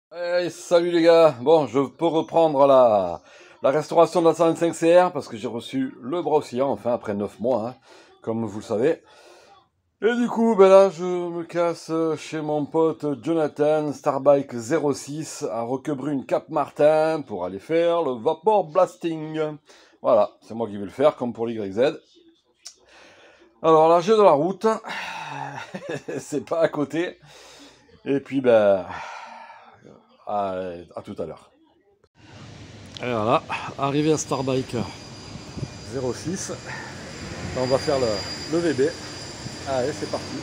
Hey, salut les gars. Bon, je peux reprendre la restauration de la 125 CR parce que j'ai reçu le bras oscillant, enfin après 9 mois, hein, comme vous le savez. Et du coup, ben là, je me casse chez mon pote Jonathan, Starbike 06 à Roquebrune Cap-Martin pour aller faire le vapor blasting. Voilà, c'est moi qui vais le faire, comme pour l'YZ. Alors là, j'ai de la route, c'est pas à côté. Et puis, ben, à tout à l'heure. Et voilà, arrivé à Starbike 06. Là, on va faire le VB. Allez, c'est parti.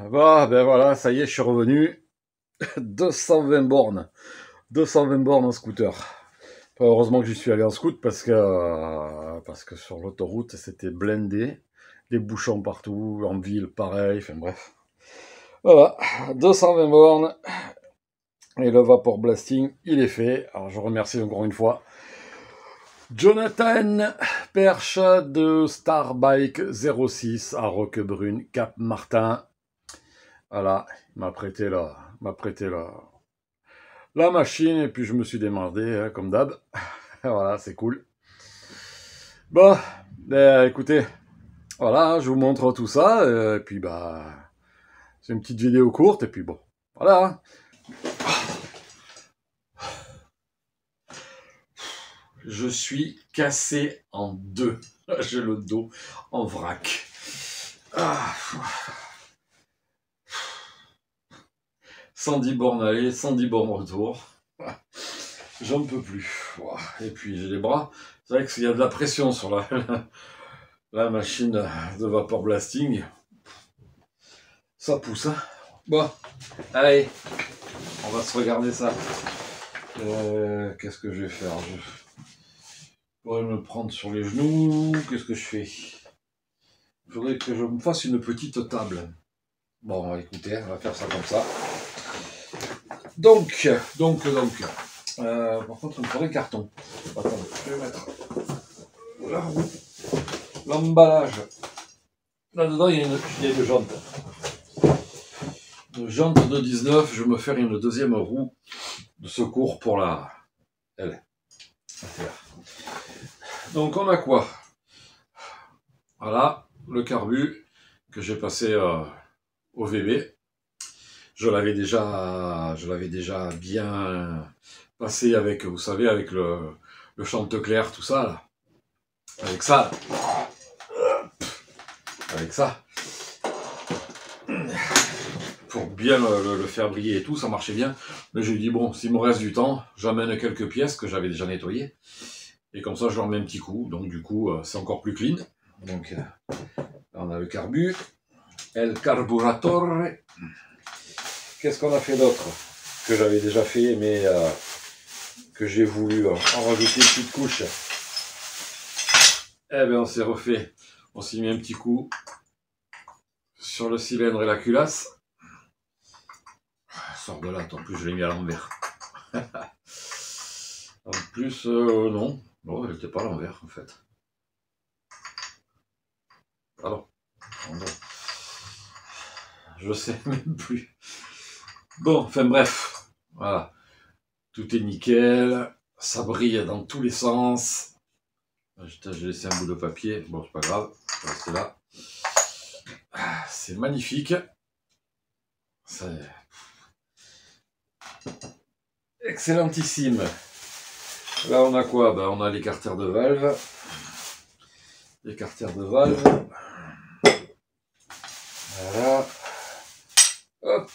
Bon, ben voilà, ça y est, je suis revenu. 220 bornes. 220 bornes en scooter. Enfin, heureusement que j'y suis allé en scoot parce que sur l'autoroute, c'était blindé. Des bouchons partout, en ville, pareil, enfin bref. Voilà, 220 bornes. Et le vapor blasting, il est fait. Alors je remercie encore une fois Jonathan Perche de Starbike 06 à Roquebrune, Cap-Martin. Voilà, il m'a prêté la machine et puis je me suis démerdé, hein, comme d'hab. Voilà, c'est cool. Bon, ben, écoutez, voilà, je vous montre tout ça. Et puis bah, c'est une petite vidéo courte et puis bon, voilà. Je suis cassé en deux. J'ai le dos en vrac. Ah, 110 bornes aller, 110 bornes retour. J'en peux plus. Et puis j'ai les bras. C'est vrai qu'il y a de la pression sur la machine de vapor blasting. Ça pousse, hein. Bon, allez, on va se regarder ça. Qu'est-ce que je vais faire? Je pourrais me prendre sur les genoux. Qu'est-ce que je fais? Il faudrait que je me fasse une petite table. Bon, écoutez, on va faire ça comme ça. Donc. Par contre, il me faudrait carton. Attends, je vais mettre la roue, l'emballage. Là-dedans, il y a une jante. Une jante de 19. Je vais me faire une deuxième roue de secours pour la L. Donc, on a quoi? Voilà, le carbu que j'ai passé au VB. Je l'avais déjà bien passé avec, vous savez, avec le Chantecler, tout ça, là. Avec ça, là. Avec ça. Pour bien le faire briller et tout, ça marchait bien. Mais j'ai dit, bon, s'il me reste du temps, j'amène quelques pièces que j'avais déjà nettoyées. Et comme ça, je leur mets un petit coup. Donc, du coup, c'est encore plus clean. Donc, là, on a le carbu. El carburatore. Qu'est-ce qu'on a fait d'autre? Que j'avais déjà fait, mais que j'ai voulu en rajouter une petite couche. Eh bien, on s'est refait. On s'est mis un petit coup sur le cylindre et la culasse. Sors de là, en plus je l'ai mis à l'envers. En plus, non. Bon, elle n'était pas à l'envers, en fait. Alors, bon. Je sais même plus. Bon, enfin bref. Voilà. Tout est nickel. Ça brille dans tous les sens. J'ai laissé un bout de papier. Bon, c'est pas grave. Je vais rester là. C'est magnifique. C'est excellentissime. Là, on a quoi? Ben, on a l'écarteur de valve. L'écarteur de valve. Voilà. Hop.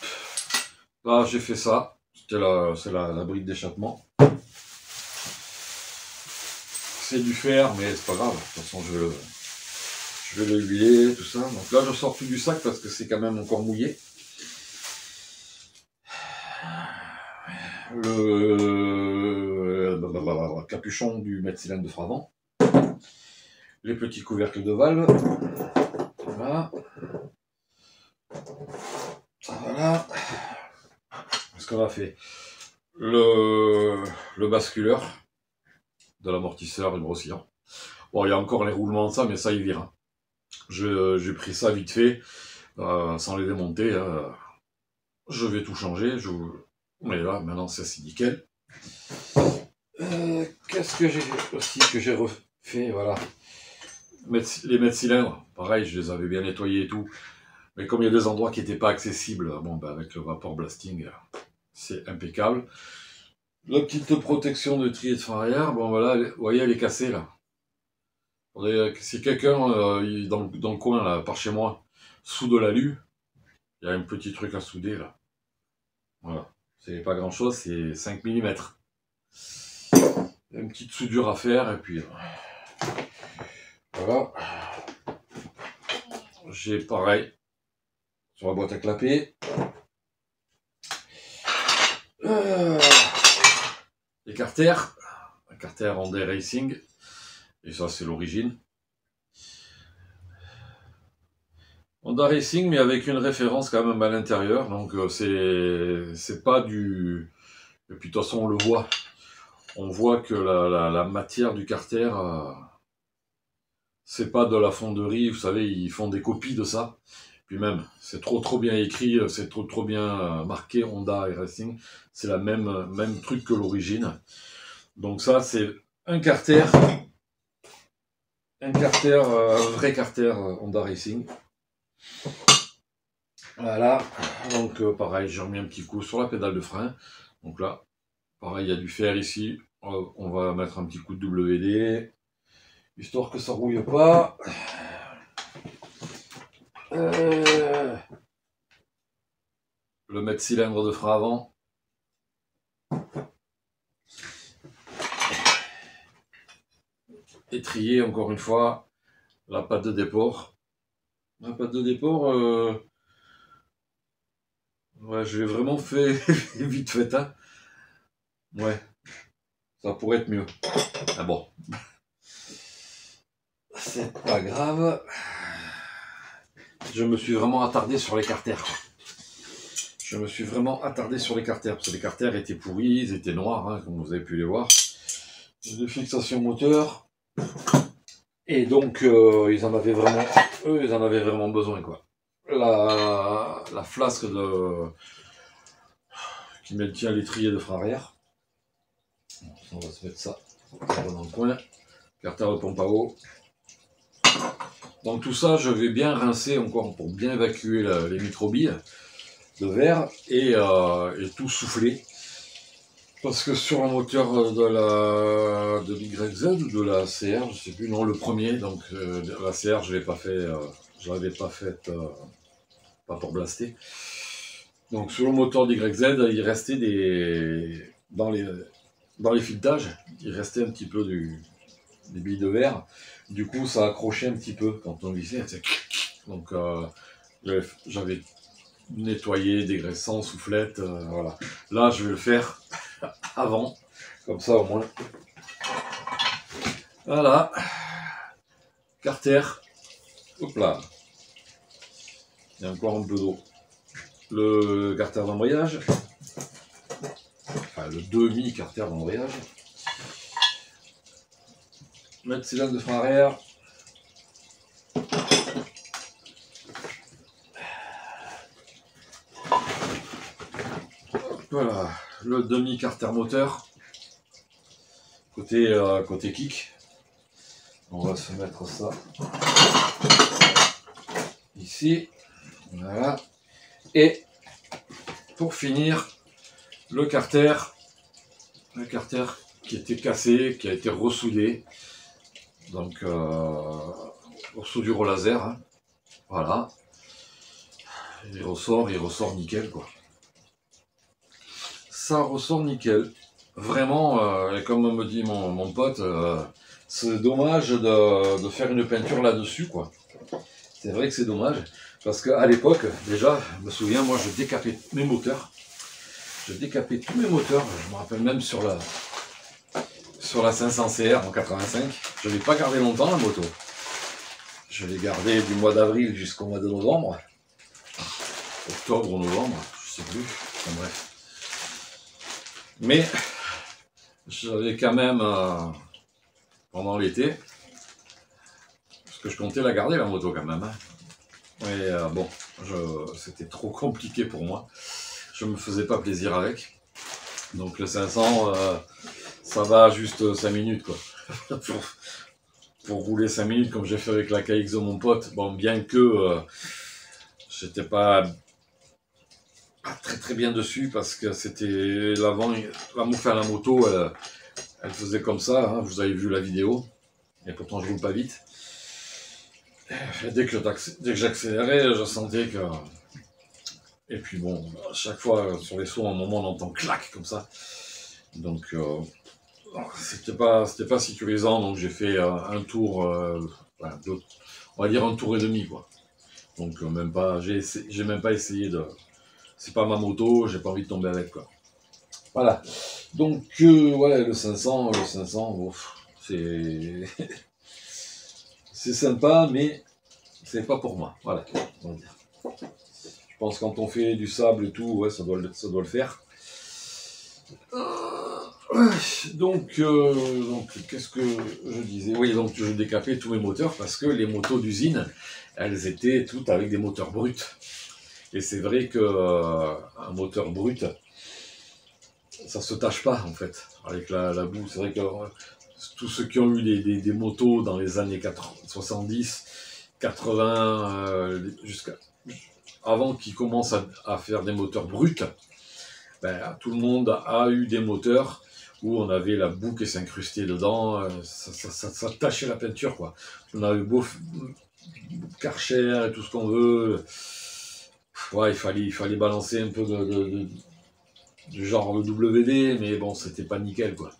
Là, j'ai fait ça. C'est la bride d'échappement. c'est du fer, mais c'est pas grave. De toute façon, je vais le huiler, tout ça. Donc là, je sors tout du sac parce que c'est quand même encore mouillé. Le capuchon du mètre-cylindre de frein avant. Les petits couvercles de valve. Voilà. Voilà. Ce qu'on a fait. Le basculeur de l'amortisseur et le brossillon. Bon, il y a encore les roulements de ça, mais ça, il vire. J'ai pris ça vite fait, sans les démonter. Je vais tout changer. Mais là, maintenant, c'est nickel. Qu'est-ce que j'ai aussi que j'ai refait, voilà. Les mètres cylindres, pareil, je les avais bien nettoyés et tout. Mais comme il y a des endroits qui n'étaient pas accessibles, bon, ben, avec le vapor blasting, c'est impeccable. La petite protection de trier de frein arrière, bon voilà, vous voyez, elle est cassée là. Si quelqu'un dans le coin là, par chez moi, soude l'alu, il y a un petit truc à souder là. Voilà, c'est pas grand chose, c'est 5 mm. Une petite soudure à faire et puis voilà. J'ai pareil sur la boîte à clapper. Les carters, un carter Honda Racing, et ça c'est l'origine. Honda Racing, mais avec une référence quand même à l'intérieur, donc c'est pas du... Et puis de toute façon on le voit, on voit que la matière du carter, c'est pas de la fonderie, vous savez, ils font des copies de ça. Puis même, c'est trop bien écrit, c'est trop bien marqué Honda Racing, c'est la même truc que l'origine. Donc ça, c'est un carter, un vrai carter Honda Racing. Voilà, donc pareil, j'ai remis un petit coup sur la pédale de frein. Donc là, pareil, il y a du fer ici. On va mettre un petit coup de WD, histoire que ça rouille pas. Le mètre cylindre de frein avant. Étrier encore une fois. La patte de déport. La patte de déport, ouais, je l'ai vraiment fait vite fait, hein. Ouais, ça pourrait être mieux. Ah bon. C'est pas grave. Je me suis vraiment attardé sur les carters. Je me suis vraiment attardé sur les carters, parce que les carters étaient pourris, ils étaient noirs, hein, comme vous avez pu les voir. De fixation moteur. Et donc, ils en avaient vraiment besoin, quoi. La flasque qui maintient l'étrier de frein arrière. On va se mettre ça dans le coin. Carter de pompe à eau. Donc tout ça, je vais bien rincer encore pour bien évacuer les microbilles de verre et tout souffler. Parce que sur un moteur de l'YZ ou de la CR, je sais plus, non, le premier, donc la CR, je l'ai pas fait, je l'avais pas faite, pas pour blaster. Donc sur le moteur d'YZ, il restait dans les filetages, il restait un petit peu des billes de verre. Du coup, ça accrochait un petit peu quand on glissait. Donc j'avais nettoyé, dégraissant, soufflette, voilà. Là, je vais le faire avant, comme ça au moins. Voilà. Carter. Hop là. Il y a encore un peu d'eau. Le carter d'embrayage. Enfin, le demi-carter d'embrayage. Mettre cylindre de frein arrière. Voilà. Le demi-carter moteur. Côté kick. On va se mettre ça ici. Voilà. Et pour finir, le carter qui était cassé, qui a été ressoudé. Donc soudure au laser. Hein. Voilà. Il ressort nickel, quoi. Ça ressort nickel. Vraiment, comme me dit mon pote, c'est dommage de faire une peinture là-dessus, quoi. C'est vrai que c'est dommage, parce qu'à l'époque, déjà, je me souviens, moi, je décapais mes moteurs. Je décapais tous mes moteurs, je me rappelle même sur la 500 CR en 85. Je ne l'ai pas gardé longtemps, la moto. Je l'ai gardé du mois d'avril jusqu'au mois de novembre. Octobre ou novembre, je sais plus. Enfin, bref. Mais j'avais quand même, pendant l'été, parce que je comptais la garder, la moto, quand même. Hein. Mais bon, c'était trop compliqué pour moi. Je me faisais pas plaisir avec. Donc le 500, ça va juste 5 minutes, quoi. pour rouler 5 minutes, comme j'ai fait avec la KX de mon pote. Bon, bien que j'étais pas très très bien dessus, parce que c'était l'avant, la moto, elle faisait comme ça, hein, vous avez vu la vidéo, et pourtant je roule pas vite. Et dès que j'accélérais, je sentais que... Et puis bon, à chaque fois sur les sauts, à un moment on entend clac comme ça. Donc c'était pas sécurisant, donc j'ai fait un tour, on va dire un tour et demi, quoi. Donc même pas, j'ai même pas essayé de... C'est pas ma moto, j'ai pas envie de tomber avec, quoi. Voilà. Donc ouais, le 500, ouf, c'est c'est sympa, mais c'est pas pour moi. Voilà. On va dire. Je pense que quand on fait du sable et tout, ouais, ça doit le faire. Donc qu'est-ce que je disais? Oui, donc je décapais tous mes moteurs, parce que les motos d'usine, elles étaient toutes avec des moteurs bruts. Et c'est vrai que un moteur brut, ça se tâche pas, en fait, avec la boue. C'est vrai que tous ceux qui ont eu des motos dans les années 70, 80, jusqu'à avant qu'ils commencent à faire des moteurs bruts, ben, tout le monde a eu des moteurs où on avait la boue qui s'incrustait dedans, ça tachait la peinture, quoi. On avait beau Karcher et tout ce qu'on veut, ouais, il fallait balancer un peu du genre le WD, mais bon, c'était pas nickel, quoi.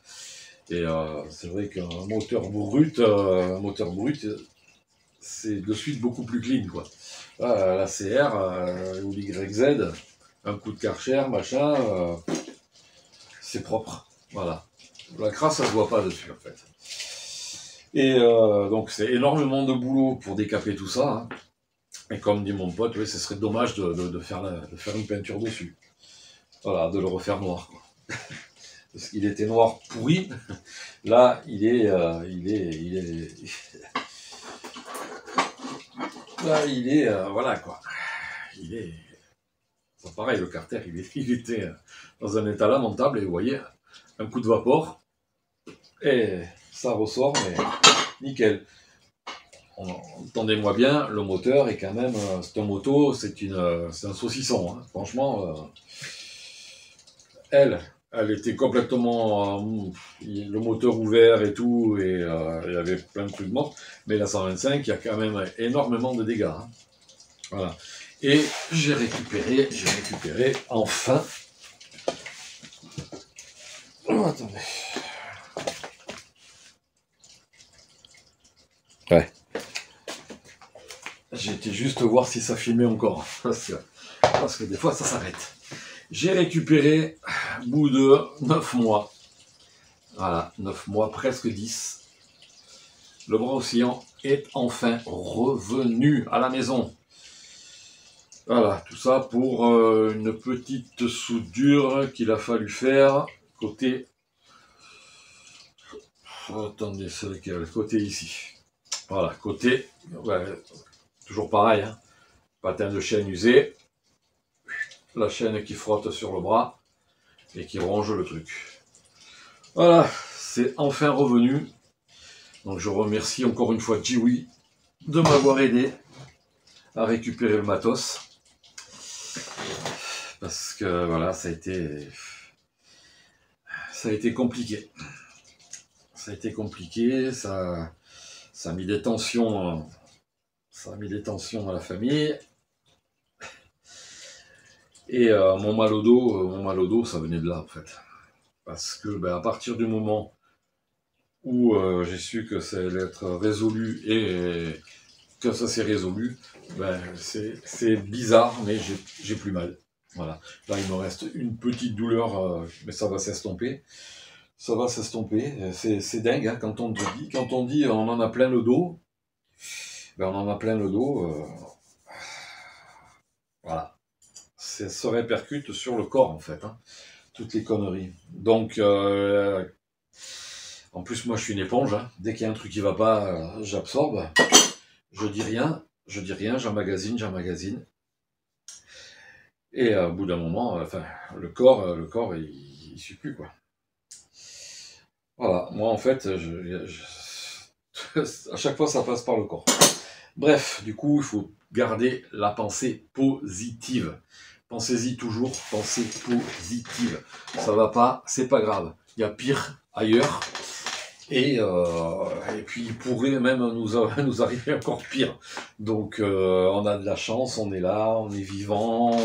Et c'est vrai qu'un moteur brut, c'est de suite beaucoup plus clean, quoi. Là, la CR ou l'YZ, un coup de Karcher, machin, c'est propre. Voilà. La crasse, ça se voit pas dessus, en fait. Et donc, c'est énormément de boulot pour décaper tout ça. Hein. Et comme dit mon pote, oui, ce serait dommage de faire une peinture dessus. Voilà, de le refaire noir, quoi. Parce qu'il était noir pourri. Là, il est là, il est, voilà, quoi. Il est, c'est pareil, le carter, il était dans un état lamentable, et vous voyez, un coup de vapeur, et ça ressort, mais nickel. Entendez-moi bien, le moteur est quand même, c'est un moto, c'est un saucisson, hein. Franchement, elle était complètement, le moteur ouvert et tout, et il y avait plein de trucs morts, mais la 125, il y a quand même énormément de dégâts, hein. Voilà. Et j'ai récupéré, enfin. Oh, attendez. Ouais. J'ai été juste voir si ça filmait encore, parce que des fois ça s'arrête. J'ai récupéré, au bout de 9 mois, voilà, 9 mois, presque 10, le bras oscillant est enfin revenu à la maison. Voilà, tout ça pour une petite soudure qu'il a fallu faire côté... Oh, attendez, c'est lequel? Côté ici. Voilà, côté... Ouais, toujours pareil, hein. Patin de chaîne usé. La chaîne qui frotte sur le bras et qui ronge le truc. Voilà, c'est enfin revenu. Donc je remercie encore une fois Jiwi de m'avoir aidé à récupérer le matos. Parce que voilà, ça a été compliqué. Ça a été compliqué, ça a mis des tensions, dans la famille. Et mon mal au dos, ça venait de là, en fait. Parce que à partir du moment où j'ai su que ça allait être résolu et que ça s'est résolu, ben, c'est bizarre, mais j'ai plus mal. Voilà. Là, il me reste une petite douleur, mais ça va s'estomper. Ça va s'estomper. C'est dingue, hein, quand on dit on en a plein le dos, ben on en a plein le dos. Voilà. Ça se répercute sur le corps, en fait, hein, toutes les conneries. Donc, en plus, moi, je suis une éponge. Hein. Dès qu'il y a un truc qui va pas, j'absorbe. Je dis rien, j'emmagasine. Et au bout d'un moment, enfin, le corps, il suit plus, quoi. Voilà, moi, en fait, à chaque fois, ça passe par le corps. Bref, du coup, il faut garder la pensée positive. Pensez-y toujours, pensée positive. Ça va pas, c'est pas grave. Il y a pire ailleurs. Et puis, il pourrait même nous arriver encore pire. Donc, on a de la chance, on est là, on est vivant,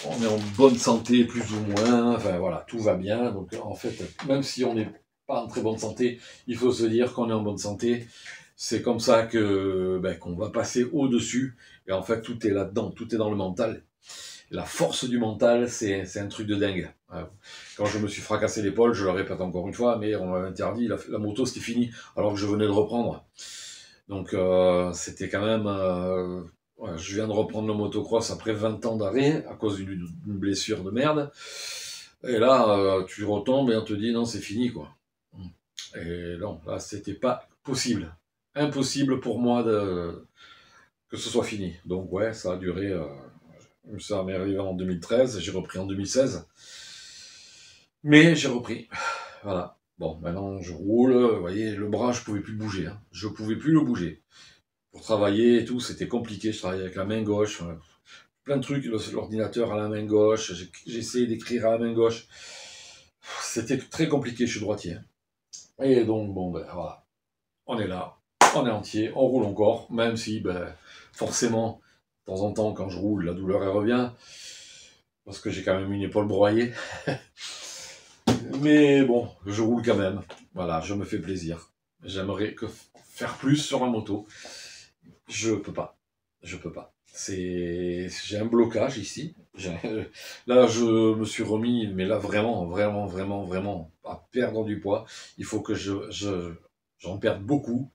on est en bonne santé plus ou moins. Enfin, voilà, tout va bien. Donc, en fait, même si on n'est pas en très bonne santé, il faut se dire qu'on est en bonne santé. C'est comme ça que qu'on va passer au-dessus. Et en fait, tout est là-dedans, tout est dans le mental. La force du mental, c'est un truc de dingue. Quand je me suis fracassé l'épaule, je le répète encore une fois, mais on m'avait interdit, la moto c'était fini, alors que je venais de reprendre. Donc c'était quand même... ouais, je viens de reprendre le motocross après 20 ans d'arrêt, à cause d'une blessure de merde. Et là, tu retombes et on te dit non, c'est fini, quoi. Et non, là, c'était pas possible. Impossible pour moi que ce soit fini. Donc ouais, ça a duré... ça m'est arrivé en 2013, j'ai repris en 2016. Mais j'ai repris. Voilà. Bon, maintenant je roule. Vous voyez, le bras, je pouvais plus le bouger. Hein. Je pouvais plus le bouger. Pour travailler et tout, c'était compliqué. Je travaillais avec la main gauche. Plein de trucs. L'ordinateur à la main gauche. J'ai essayé d'écrire à la main gauche. C'était très compliqué. Je suis droitier. Et donc, bon, ben voilà. On est là. On est entier. On roule encore. Même si, ben, forcément, de temps en temps, quand je roule, la douleur, elle revient. Parce que j'ai quand même une épaule broyée. Mais bon, je roule quand même. Voilà, je me fais plaisir. J'aimerais faire plus sur la moto. Je peux pas. Je peux pas. J'ai un blocage ici. Là, je me suis remis, mais là, vraiment, vraiment, vraiment, vraiment, à perdre du poids. Il faut que j'en perde beaucoup.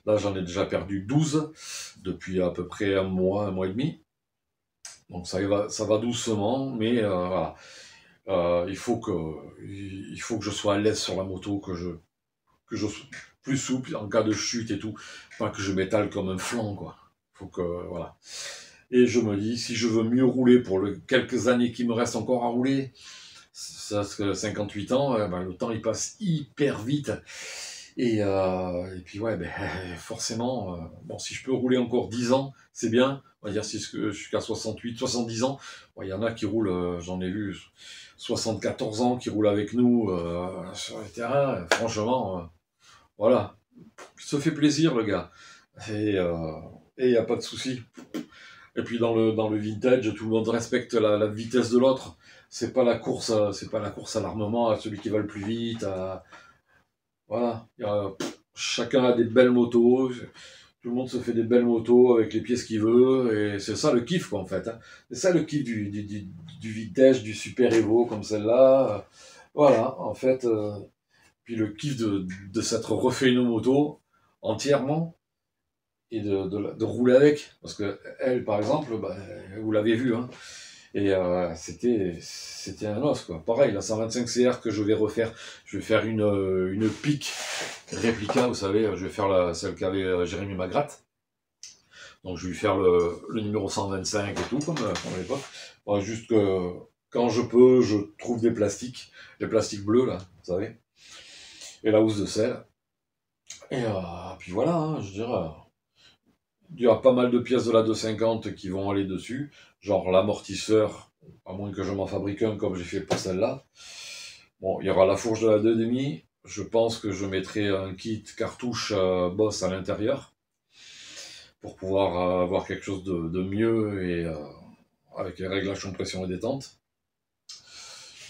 Là, j'en ai déjà perdu 12 depuis à peu près un mois et demi. Donc ça va doucement, mais voilà. Il faut que je sois à l'aise sur la moto, que je sois plus souple en cas de chute et tout, pas que je m'étale comme un flanc, quoi. Faut que, voilà. Et je me dis, si je veux mieux rouler pour les quelques années qui me restent encore à rouler, ça que 58 ans, le temps il passe hyper vite. Et puis ouais, forcément, bon, si je peux rouler encore 10 ans, c'est bien. On va dire si je suis qu'à 68, 70 ans. Il y en a qui roulent, j'en ai vu 74 ans qui roulent avec nous sur les terrains. Franchement, voilà, il se fait plaisir le gars. Et il n'y a pas de souci. Et puis dans le vintage, tout le monde respecte la vitesse de l'autre. C'est pas la course à l'armement, à celui qui va le plus vite. Voilà, chacun a des belles motos, tout le monde se fait des belles motos avec les pièces qu'il veut, et c'est ça le kiff, quoi, en fait. Hein. C'est ça le kiff du vintage, du Super Evo, comme celle-là. Voilà, en fait, puis le kiff de s'être refait une moto entièrement, et de rouler avec. Parce que elle, par exemple, vous l'avez vu, hein, et c'était un os, quoi. Pareil, la 125 CR que je vais refaire, je vais faire une pique réplica, vous savez, je vais faire celle qu'avait Jérémy Magratte. Donc je vais lui faire le numéro 125 et tout, comme à l'époque. Bon, juste que quand je peux, je trouve des plastiques, les plastiques bleus, là, vous savez, et la housse de sel. Et puis voilà, hein, je dirais, il y a pas mal de pièces de la 250 qui vont aller dessus, genre l'amortisseur, à moins que je m'en fabrique un comme j'ai fait pour celle-là. Bon, il y aura la fourche de la 2,5. Je pense que je mettrai un kit cartouche Boss à l'intérieur pour pouvoir avoir quelque chose de mieux et avec les réglages compression et détente.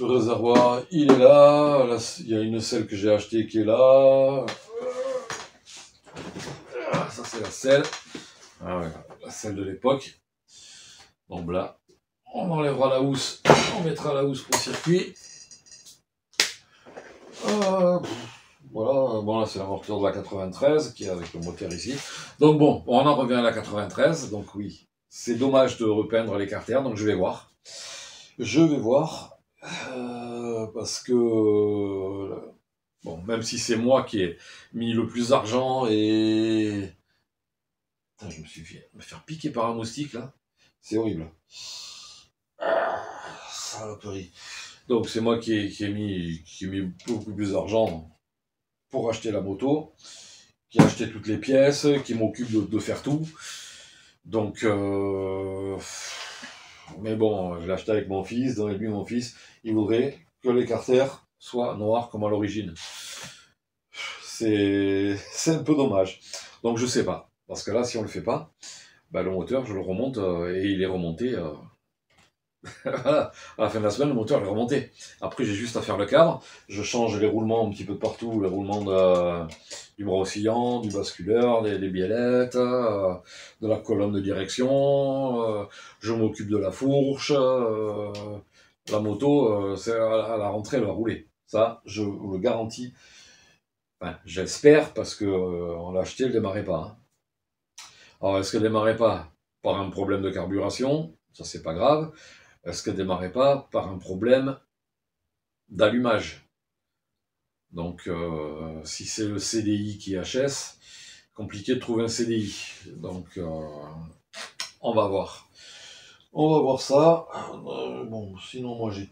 Le réservoir, il est là. Là, il y a une selle que j'ai achetée qui est là. Ça, c'est la selle. Ah ouais, la selle de l'époque. Donc là, on enlèvera la housse. On mettra la housse pour le circuit. Voilà, bon là c'est l'amortisseur de la 93 qui est avec le moteur ici. Donc bon, on en revient à la 93, donc oui, c'est dommage de repeindre les carters, donc je vais voir. Je vais voir, parce que, bon, même si c'est moi qui ai mis le plus d'argent et... Putain, je me suis fait me faire piquer par un moustique là, c'est horrible. Saloperie. Donc c'est moi qui ai mis beaucoup plus d'argent pour acheter la moto, qui a acheté toutes les pièces, qui m'occupe de faire tout. Donc, mais bon, je l'ai acheté avec mon fils, donc lui, mon fils, il voudrait que les carters soient noirs comme à l'origine. C'est un peu dommage. Donc je sais pas, parce que là, si on le fait pas, bah, le moteur, je le remonte, et il est remonté... Voilà, à la fin de la semaine, le moteur est remonté. Après, j'ai juste à faire le cadre. Je change les roulements un petit peu de partout, les roulements du bras oscillant, du basculeur, des biellettes, de la colonne de direction. Je m'occupe de la fourche. La moto, c'est à la rentrée, elle va rouler. Ça, je vous le garantis. Enfin, j'espère, parce que on l'a acheté, elle ne démarrait pas. Hein. Alors, est-ce qu'elle ne démarrait pas par un problème de carburation? Ça, c'est pas grave. Est-ce qu'elle ne démarrait pas par un problème d'allumage? Donc, si c'est le CDI qui HS, compliqué de trouver un CDI. Donc, on va voir. On va voir ça. Bon, sinon, moi, j'ai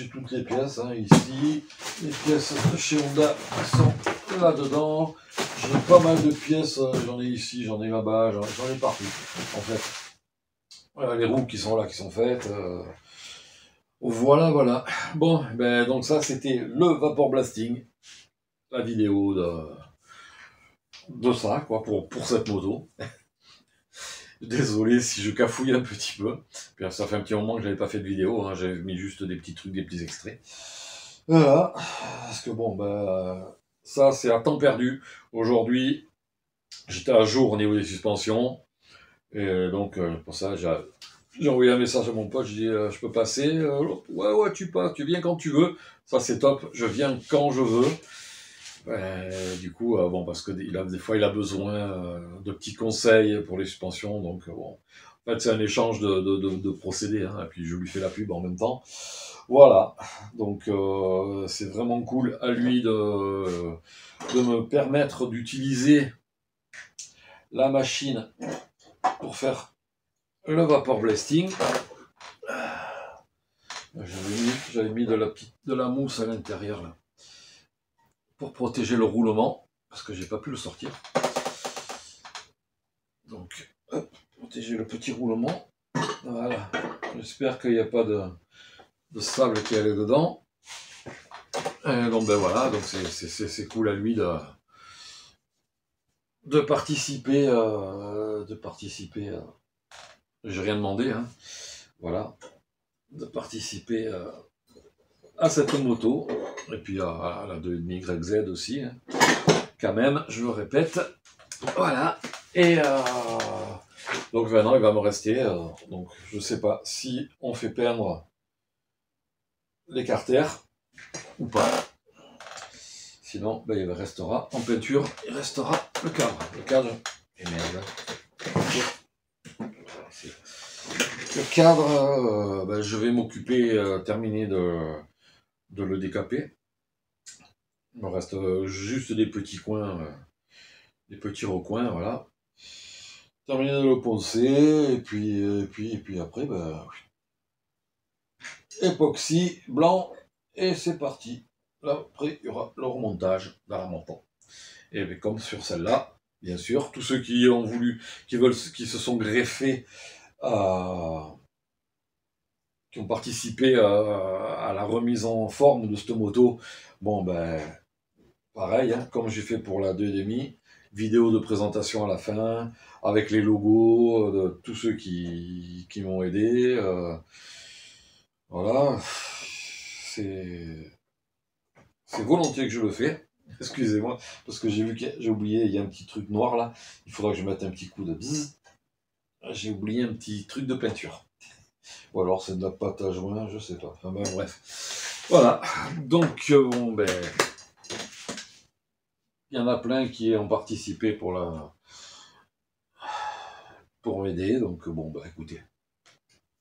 toutes les pièces, hein, ici. Les pièces de chez Honda sont là-dedans. J'ai pas mal de pièces. J'en ai ici, j'en ai là-bas, j'en ai partout, en fait. Les roues qui sont là, qui sont faites. Voilà, voilà. Bon, ben donc ça c'était le vapor blasting, la vidéo de ça, quoi, pour cette moto. Désolé si je cafouille un petit peu. Puis ça fait un petit moment que j'avais pas fait de vidéo, hein, j'avais mis juste des petits trucs, des petits extraits. Voilà. Parce que bon, ben ça c'est à temps perdu. Aujourd'hui, j'étais à jour au niveau des suspensions. Et donc pour ça, j'ai envoyé un message à mon pote, je dis je peux passer, ouais tu passes, tu viens quand tu veux, ça c'est top, je viens quand je veux. Du coup, bon, parce que des fois il a besoin de petits conseils pour les suspensions, donc bon, en fait c'est un échange de procédés, hein, et puis je lui fais la pub en même temps. Voilà, donc c'est vraiment cool à lui de me permettre d'utiliser la machine pour faire le vapor blasting. J'avais mis de la mousse à l'intérieur là pour protéger le roulement parce que j'ai pas pu le sortir. Donc, hop, protéger le petit roulement. Voilà. J'espère qu'il n'y a pas de sable qui allait dedans. Et donc ben voilà, donc c'est cool à lui de participer. J'ai rien demandé, hein. Voilà, de participer à cette moto, et puis à la 2.5 YZ aussi, hein. Quand même, je le répète, voilà, et donc maintenant il va me rester, donc je sais pas si on fait peindre les carters ou pas, sinon ben, il restera en peinture, il restera le cadre, et merde, le cadre, ben, je vais m'occuper, terminer de le décaper. Il me reste juste des petits coins, des petits recoins, voilà. Terminer de le poncer, et puis après, bah, époxy, blanc, et c'est parti. Là, après, il y aura le remontage dans la moto. Et bien, comme sur celle-là, bien sûr, tous ceux qui ont voulu, qui se sont greffés qui ont participé à la remise en forme de cette moto, bon ben, pareil, hein, comme j'ai fait pour la 2.5, vidéo de présentation à la fin, avec les logos de tous ceux qui m'ont aidé. Voilà, c'est volontiers que je le fais. Excusez-moi, parce que j'ai vu que j'ai oublié, il y a un petit truc noir là. Il faudra que je mette un petit coup de bzzz. J'ai oublié un petit truc de peinture. Ou alors c'est de la pâte à joint, je sais pas. Enfin ben, bref. Voilà. Donc, bon, ben. Il y en a plein qui ont participé pour m'aider. Donc, bon, ben écoutez.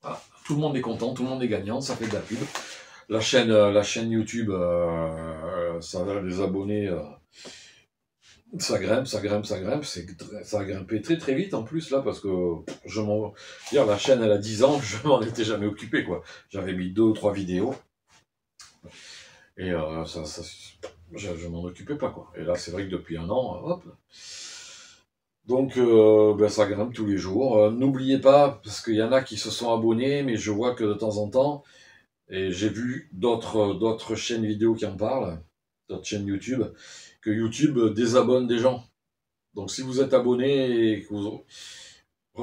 Voilà. Tout le monde est content, tout le monde est gagnant, ça fait de la pub. La chaîne YouTube, ça a les abonnés. Ça grimpe, ça grimpe, ça grimpe, ça a grimpé très très vite en plus là parce que la chaîne elle a 10 ans, je m'en étais jamais occupé quoi. J'avais mis 2 ou 3 vidéos et je m'en occupais pas quoi. Et là c'est vrai que depuis un an, hop. Donc ben, ça grimpe tous les jours. N'oubliez pas, parce qu'il y en a qui se sont abonnés, mais je vois que de temps en temps, et j'ai vu d'autres chaînes vidéo qui en parlent, d'autres chaînes YouTube, que YouTube désabonne des gens. Donc si vous êtes abonné et que vous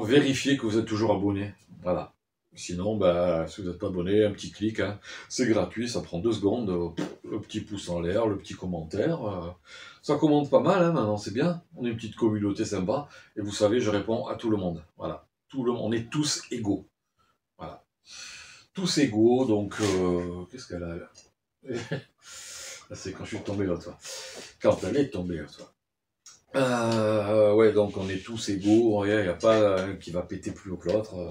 vérifiez que vous êtes toujours abonné. Voilà. Sinon, bah, si vous n'êtes pas abonné, un petit clic, hein. C'est gratuit, ça prend 2 secondes. Le petit pouce en l'air, le petit commentaire. Ça commente pas mal, hein, maintenant, c'est bien. On est une petite communauté sympa. Et vous savez, je réponds à tout le monde. Voilà. On est tous égaux. Voilà. Tous égaux, donc qu'est-ce qu'elle a là? C'est quand je suis tombé l'autre fois. Quand elle est tombée l'autre fois. Ouais, donc on est tous égaux, il n'y a pas un qui va péter plus haut que l'autre.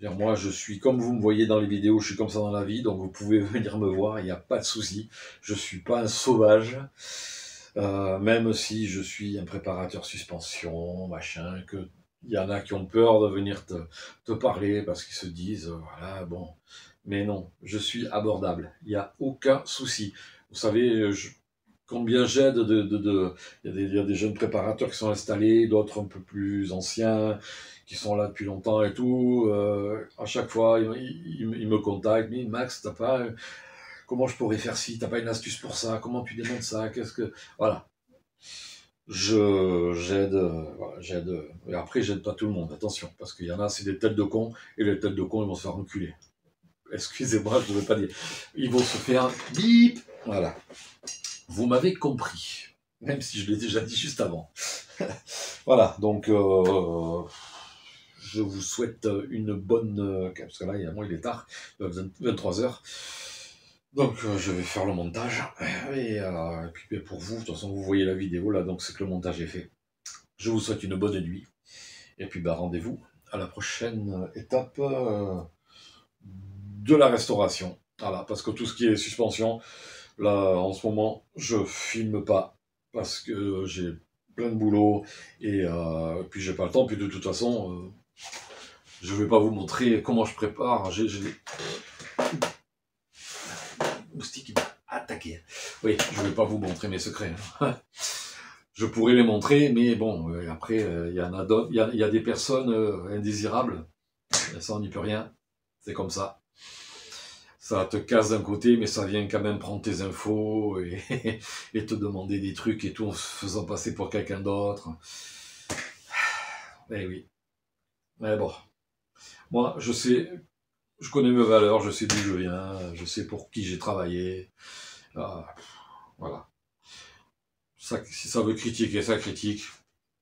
Moi, je suis comme vous me voyez dans les vidéos, je suis comme ça dans la vie, donc vous pouvez venir me voir, il n'y a pas de souci. Je suis pas un sauvage, même si je suis un préparateur suspension, machin, que il y en a qui ont peur de venir te parler parce qu'ils se disent, voilà, bon. Mais non, je suis abordable, il n'y a aucun souci. Vous savez, combien j'aide il y a des jeunes préparateurs qui sont installés, d'autres un peu plus anciens, qui sont là depuis longtemps et tout. À chaque fois, ils me contactent, mais Max, t'as pas, comment je pourrais faire ci, t'as pas une astuce pour ça, comment tu démontes ça, voilà. J'aide, voilà, j'aide. Et après, j'aide pas tout le monde, attention, parce qu'il y en a, c'est des têtes de cons, et les têtes de cons, ils vont se faire reculer. Excusez-moi, je ne devais pas dire. Ils vont se faire bip. Voilà. Vous m'avez compris, même si je l'ai déjà dit juste avant. Voilà, donc je vous souhaite une bonne... parce que là, il est tard, 23h. Donc je vais faire le montage. Et puis pour vous, de toute façon, vous voyez la vidéo là, donc c'est que le montage est fait. Je vous souhaite une bonne nuit. Et puis rendez-vous à la prochaine étape de la restauration. Voilà, parce que tout ce qui est suspension, là, en ce moment, je filme pas parce que j'ai plein de boulot et puis j'ai pas le temps. Puis de toute façon, je vais pas vous montrer comment je prépare. J'ai des moustiques qui m'ont attaqué. Oui, je vais pas vous montrer mes secrets. Hein. Je pourrais les montrer, mais bon, après, il y en a d'autres. Il y a des personnes indésirables. Ça, on n'y peut rien. C'est comme ça. Ça te casse d'un côté, mais ça vient quand même prendre tes infos et te demander des trucs et tout en se faisant passer pour quelqu'un d'autre. Eh oui. Mais bon. Moi, je sais, je connais mes valeurs, je sais d'où je viens, je sais pour qui j'ai travaillé. Voilà. Ça, si ça veut critiquer, ça critique.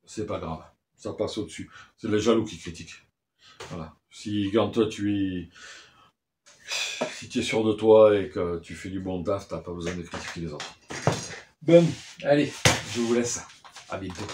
C'est pas grave. Ça passe au-dessus. C'est les jaloux qui critiquent. Voilà. Si quand toi si tu es sûr de toi et que tu fais du bon taf, t'as pas besoin de critiquer les autres. Bon, allez, je vous laisse. À bientôt.